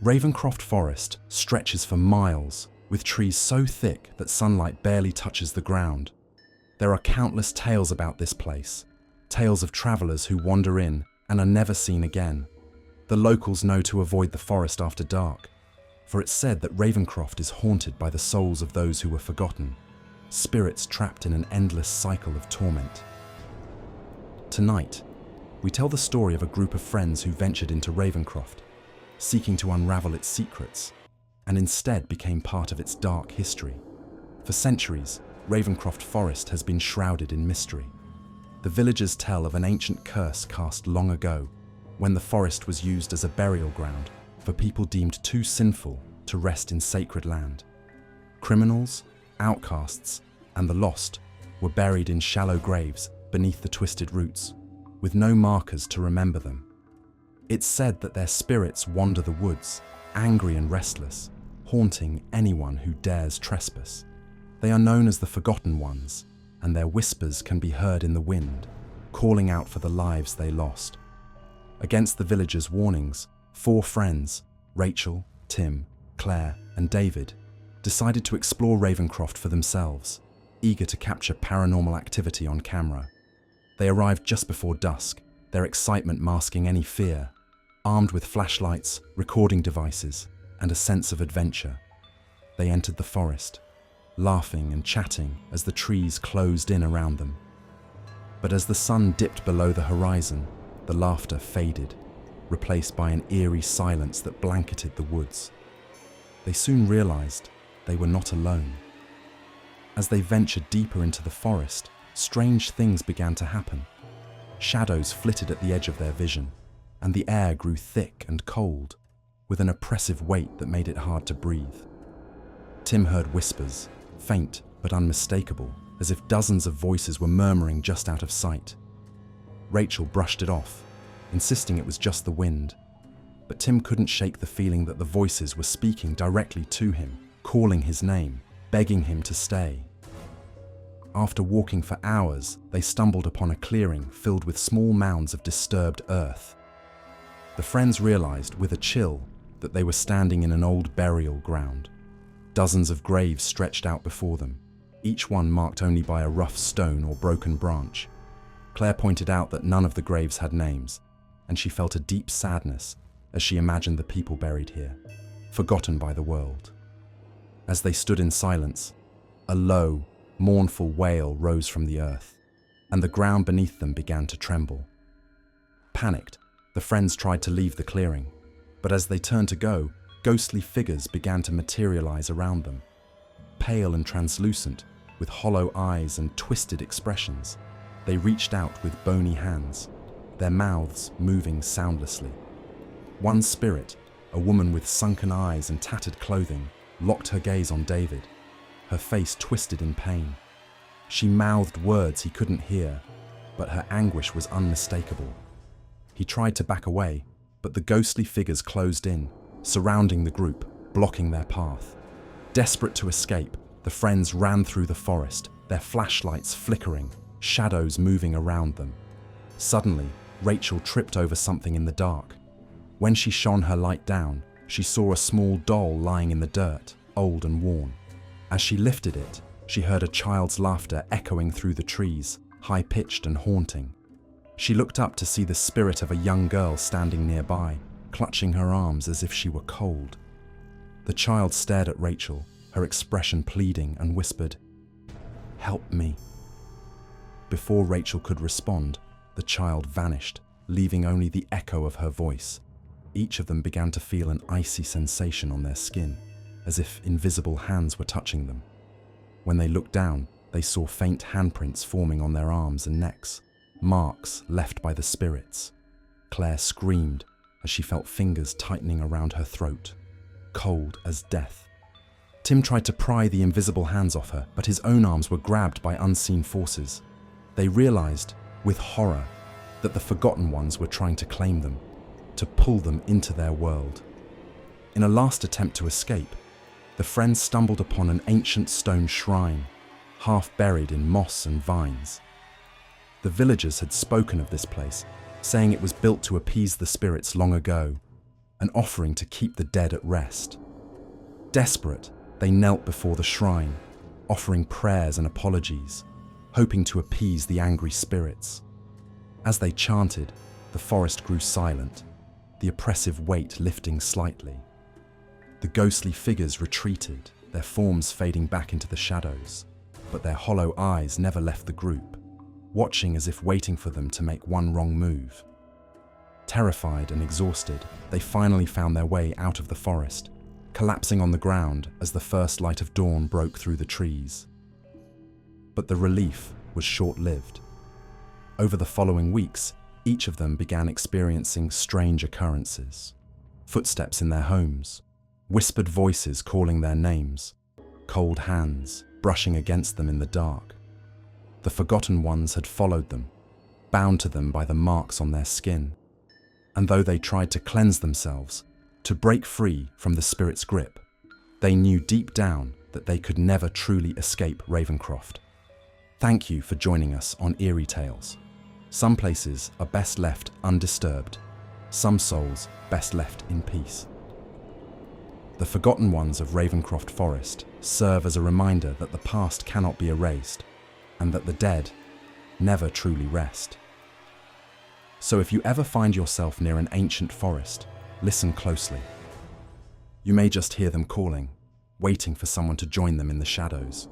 Ravencroft Forest stretches for miles, with trees so thick that sunlight barely touches the ground. There are countless tales about this place, tales of travelers who wander in and are never seen again. The locals know to avoid the forest after dark, for it's said that Ravencroft is haunted by the souls of those who were forgotten, spirits trapped in an endless cycle of torment. Tonight, we tell the story of a group of friends who ventured into Ravencroft, seeking to unravel its secrets, and instead became part of its dark history. For centuries, Ravencroft Forest has been shrouded in mystery. The villagers tell of an ancient curse cast long ago, when the forest was used as a burial ground for people deemed too sinful to rest in sacred land. Criminals, outcasts, and the lost were buried in shallow graves beneath the twisted roots, with no markers to remember them. It's said that their spirits wander the woods, angry and restless, haunting anyone who dares trespass. They are known as the Forgotten Ones, and their whispers can be heard in the wind, calling out for the lives they lost. Against the villagers' warnings, 4 friends, Rachel, Tim, Claire, and David, decided to explore Ravencroft for themselves, eager to capture paranormal activity on camera. They arrived just before dusk, their excitement masking any fear, armed with flashlights, recording devices, and a sense of adventure. They entered the forest, laughing and chatting as the trees closed in around them. But as the sun dipped below the horizon, the laughter faded, replaced by an eerie silence that blanketed the woods. They soon realized they were not alone. As they ventured deeper into the forest, strange things began to happen. Shadows flitted at the edge of their vision, and the air grew thick and cold, with an oppressive weight that made it hard to breathe. Tim heard whispers, faint but unmistakable, as if dozens of voices were murmuring just out of sight. Rachel brushed it off, insisting it was just the wind, but Tim couldn't shake the feeling that the voices were speaking directly to him, calling his name, begging him to stay. After walking for hours, they stumbled upon a clearing filled with small mounds of disturbed earth. The friends realized, with a chill, that they were standing in an old burial ground. Dozens of graves stretched out before them, each one marked only by a rough stone or broken branch. Claire pointed out that none of the graves had names, and she felt a deep sadness as she imagined the people buried here, forgotten by the world. As they stood in silence, a low, mournful wail rose from the earth, and the ground beneath them began to tremble. Panicked, the friends tried to leave the clearing, but as they turned to go, ghostly figures began to materialize around them. Pale and translucent, with hollow eyes and twisted expressions, they reached out with bony hands, their mouths moving soundlessly. One spirit, a woman with sunken eyes and tattered clothing, locked her gaze on David, her face twisted in pain. She mouthed words he couldn't hear, but her anguish was unmistakable. He tried to back away, but the ghostly figures closed in, surrounding the group, blocking their path. Desperate to escape, the friends ran through the forest, their flashlights flickering, shadows moving around them. Suddenly, Rachel tripped over something in the dark. When she shone her light down, she saw a small doll lying in the dirt, old and worn. As she lifted it, she heard a child's laughter echoing through the trees, high-pitched and haunting. She looked up to see the spirit of a young girl standing nearby, clutching her arms as if she were cold. The child stared at Rachel, her expression pleading, and whispered, "Help me." Before Rachel could respond, the child vanished, leaving only the echo of her voice. Each of them began to feel an icy sensation on their skin, as if invisible hands were touching them. When they looked down, they saw faint handprints forming on their arms and necks, marks left by the spirits. Claire screamed as she felt fingers tightening around her throat, cold as death. Tim tried to pry the invisible hands off her, but his own arms were grabbed by unseen forces. They realized, with horror, that the Forgotten Ones were trying to claim them, to pull them into their world. In a last attempt to escape, the friends stumbled upon an ancient stone shrine, half buried in moss and vines. The villagers had spoken of this place, saying it was built to appease the spirits long ago. an offering to keep the dead at rest. Desperate, they knelt before the shrine, offering prayers and apologies, hoping to appease the angry spirits. As they chanted, the forest grew silent, the oppressive weight lifting slightly. The ghostly figures retreated, their forms fading back into the shadows, but their hollow eyes never left the group, watching as if waiting for them to make one wrong move. Terrified and exhausted, they finally found their way out of the forest, collapsing on the ground as the first light of dawn broke through the trees. But the relief was short-lived. Over the following weeks, each of them began experiencing strange occurrences. Footsteps in their homes, whispered voices calling their names, cold hands brushing against them in the dark. The forgotten ones had followed them, bound to them by the marks on their skin. And though they tried to cleanse themselves, to break free from the spirit's grip, they knew deep down that they could never truly escape Ravencroft. Thank you for joining us on EerieTales. Some places are best left undisturbed, some souls best left in peace. The forgotten ones of Ravencroft Forest serve as a reminder that the past cannot be erased, and that the dead never truly rest. So if you ever find yourself near an ancient forest, listen closely. You may just hear them calling, waiting for someone to join them in the shadows.